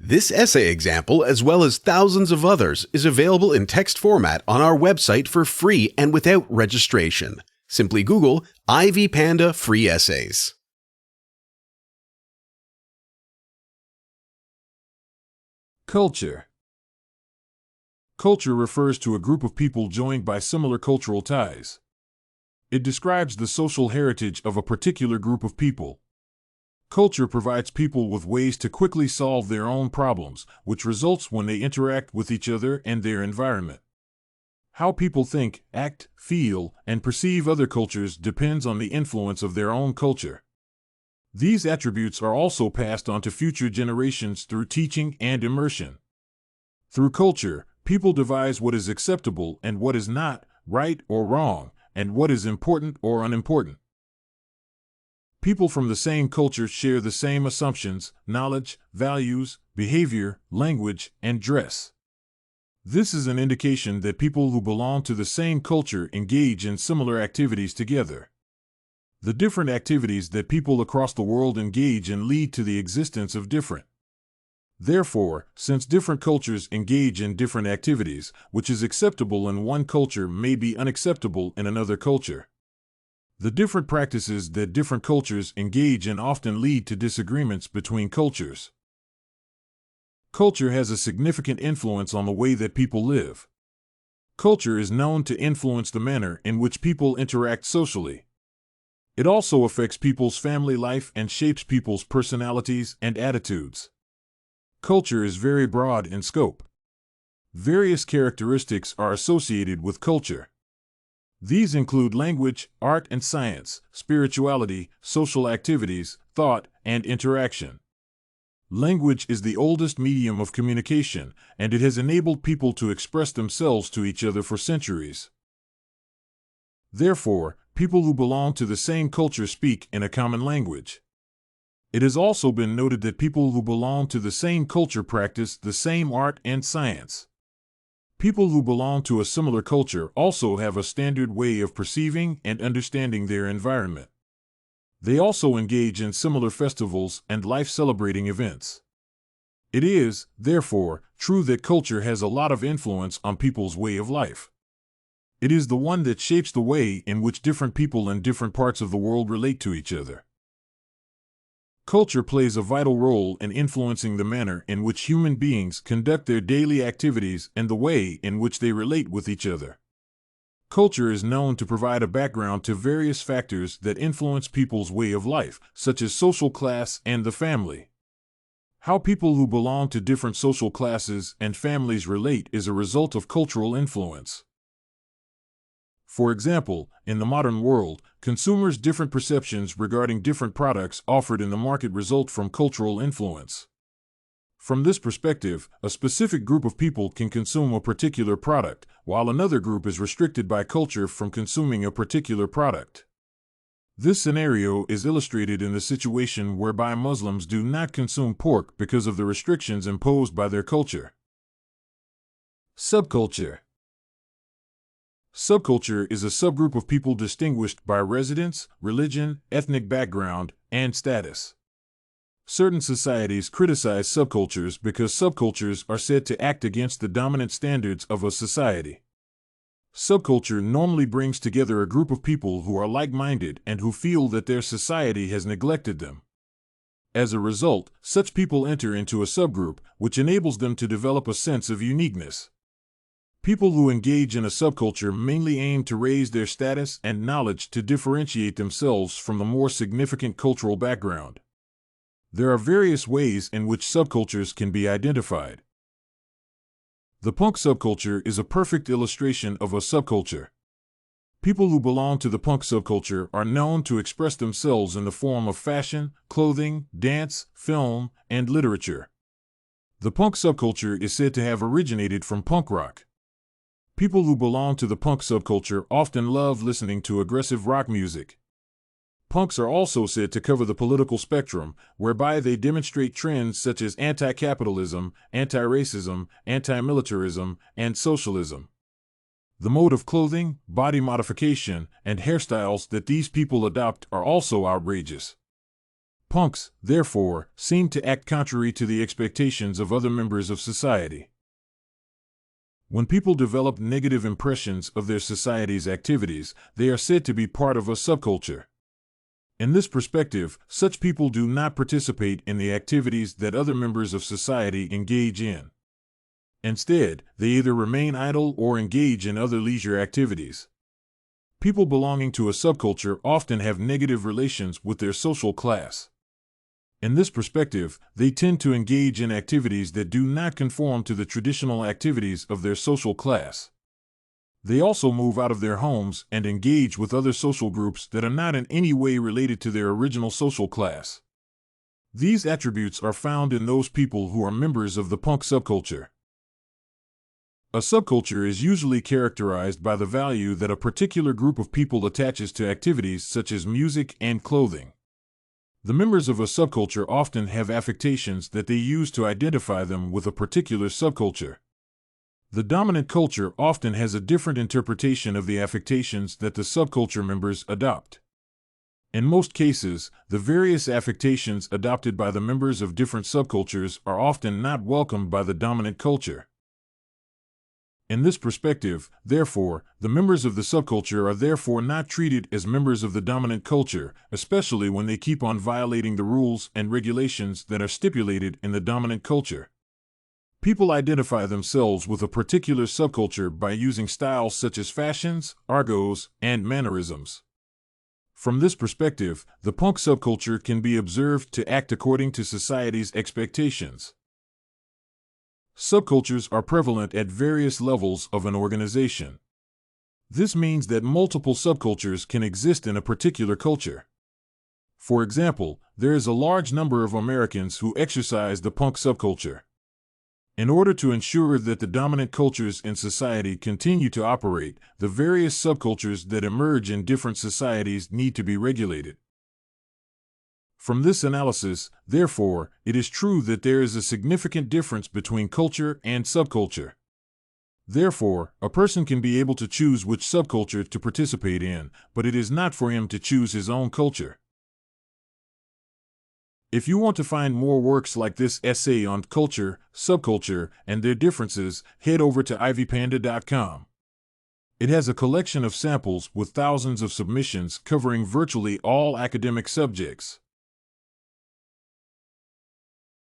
This essay example, as well as thousands of others, is available in text format on our website for free and without registration. Simply Google Ivy Panda Free Essays. Culture. Culture refers to a group of people joined by similar cultural ties. It describes the social heritage of a particular group of people. Culture provides people with ways to quickly solve their own problems, which results when they interact with each other and their environment. How people think, act, feel, and perceive other cultures depends on the influence of their own culture. These attributes are also passed on to future generations through teaching and immersion. Through culture, people devise what is acceptable and what is not, right or wrong, and what is important or unimportant. People from the same culture share the same assumptions, knowledge, values, behavior, language, and dress. This is an indication that people who belong to the same culture engage in similar activities together. The different activities that people across the world engage in lead to the existence of different. Therefore, since different cultures engage in different activities, which is acceptable in one culture may be unacceptable in another culture. The different practices that different cultures engage in often lead to disagreements between cultures. Culture has a significant influence on the way that people live. Culture is known to influence the manner in which people interact socially. It also affects people's family life and shapes people's personalities and attitudes. Culture is very broad in scope. Various characteristics are associated with culture. These include language, art and science, spirituality, social activities, thought, and interaction. Language is the oldest medium of communication, and it has enabled people to express themselves to each other for centuries. Therefore, people who belong to the same culture speak in a common language. It has also been noted that people who belong to the same culture practice the same art and science. People who belong to a similar culture also have a standard way of perceiving and understanding their environment. They also engage in similar festivals and life-celebrating events. It is, therefore, true that culture has a lot of influence on people's way of life. It is the one that shapes the way in which different people in different parts of the world relate to each other. Culture plays a vital role in influencing the manner in which human beings conduct their daily activities and the way in which they relate with each other. Culture is known to provide a background to various factors that influence people's way of life, such as social class and the family. How people who belong to different social classes and families relate is a result of cultural influence. For example, in the modern world, consumers' different perceptions regarding different products offered in the market result from cultural influence. From this perspective, a specific group of people can consume a particular product, while another group is restricted by culture from consuming a particular product. This scenario is illustrated in the situation whereby Muslims do not consume pork because of the restrictions imposed by their culture. Subculture. Subculture is a subgroup of people distinguished by residence, religion, ethnic background, and status. Certain societies criticize subcultures because subcultures are said to act against the dominant standards of a society. Subculture normally brings together a group of people who are like-minded and who feel that their society has neglected them. As a result, such people enter into a subgroup, which enables them to develop a sense of uniqueness. People who engage in a subculture mainly aim to raise their status and knowledge to differentiate themselves from the more significant cultural background. There are various ways in which subcultures can be identified. The punk subculture is a perfect illustration of a subculture. People who belong to the punk subculture are known to express themselves in the form of fashion, clothing, dance, film, and literature. The punk subculture is said to have originated from punk rock. People who belong to the punk subculture often love listening to aggressive rock music. Punks are also said to cover the political spectrum, whereby they demonstrate trends such as anti-capitalism, anti-racism, anti-militarism, and socialism. The mode of clothing, body modification, and hairstyles that these people adopt are also outrageous. Punks, therefore, seem to act contrary to the expectations of other members of society. When people develop negative impressions of their society's activities, they are said to be part of a subculture. In this perspective, such people do not participate in the activities that other members of society engage in. Instead, they either remain idle or engage in other leisure activities. People belonging to a subculture often have negative relations with their social class. In this perspective, they tend to engage in activities that do not conform to the traditional activities of their social class. They also move out of their homes and engage with other social groups that are not in any way related to their original social class. These attributes are found in those people who are members of the punk subculture. A subculture is usually characterized by the value that a particular group of people attaches to activities such as music and clothing. The members of a subculture often have affectations that they use to identify them with a particular subculture. The dominant culture often has a different interpretation of the affectations that the subculture members adopt. In most cases, the various affectations adopted by the members of different subcultures are often not welcomed by the dominant culture. In this perspective, therefore, the members of the subculture are therefore not treated as members of the dominant culture, especially when they keep on violating the rules and regulations that are stipulated in the dominant culture. People identify themselves with a particular subculture by using styles such as fashions, argots, and mannerisms. From this perspective, the punk subculture can be observed to act according to society's expectations. Subcultures are prevalent at various levels of an organization. This means that multiple subcultures can exist in a particular culture. For example, there is a large number of Americans who exercise the punk subculture. In order to ensure that the dominant cultures in society continue to operate, the various subcultures that emerge in different societies need to be regulated. From this analysis, therefore, it is true that there is a significant difference between culture and subculture. Therefore, a person can be able to choose which subculture to participate in, but it is not for him to choose his own culture. If you want to find more works like this essay on culture, subculture, and their differences, head over to ivypanda.com. It has a collection of samples with thousands of submissions covering virtually all academic subjects.